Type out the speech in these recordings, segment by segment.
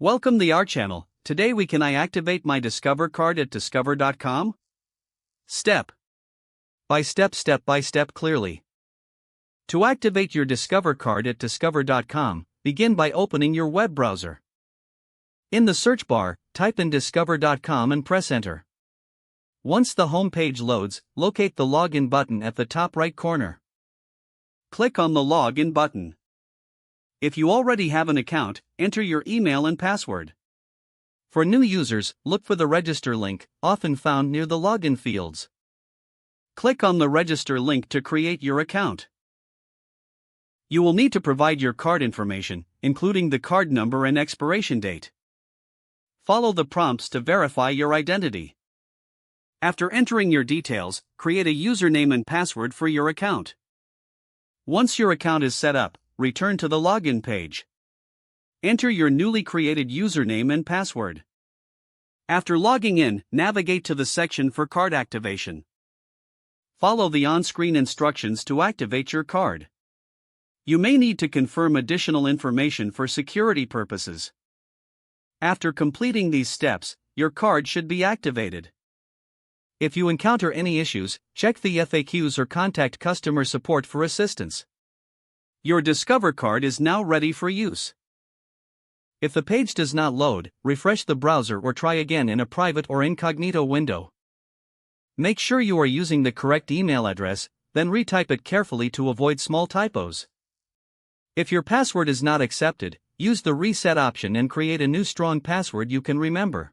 Welcome to our channel. Today can I activate my Discover card at discover.com? Step by step clearly. To activate your Discover card at discover.com, begin by opening your web browser. In the search bar, type in discover.com and press enter. Once the home page loads, locate the login button at the top right corner. Click on the login button. If you already have an account, enter your email and password. For new users, look for the register link, often found near the login fields. Click on the register link to create your account. You will need to provide your card information, including the card number and expiration date. Follow the prompts to verify your identity. After entering your details, create a username and password for your account. Once your account is set up, return to the login page. Enter your newly created username and password. After logging in, navigate to the section for card activation. Follow the on-screen instructions to activate your card. You may need to confirm additional information for security purposes. After completing these steps, your card should be activated. If you encounter any issues, check the FAQs or contact customer support for assistance. Your Discover card is now ready for use. If the page does not load, refresh the browser or try again in a private or incognito window. Make sure you are using the correct email address, then retype it carefully to avoid small typos. If your password is not accepted, use the reset option and create a new strong password you can remember.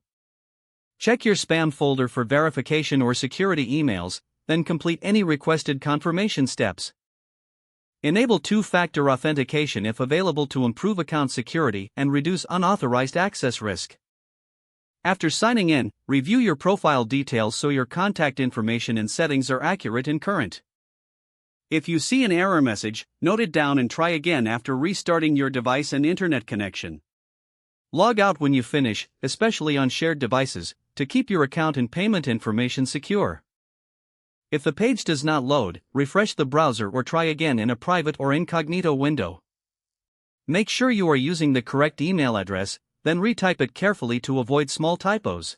Check your spam folder for verification or security emails, then complete any requested confirmation steps. Enable two-factor authentication if available to improve account security and reduce unauthorized access risk. After signing in, review your profile details so your contact information and settings are accurate and current. If you see an error message, note it down and try again after restarting your device and internet connection. Log out when you finish, especially on shared devices, to keep your account and payment information secure. If the page does not load, refresh the browser or try again in a private or incognito window. Make sure you are using the correct email address, then retype it carefully to avoid small typos.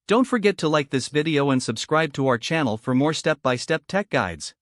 Don't forget to like this video and subscribe to our channel for more step-by-step tech guides.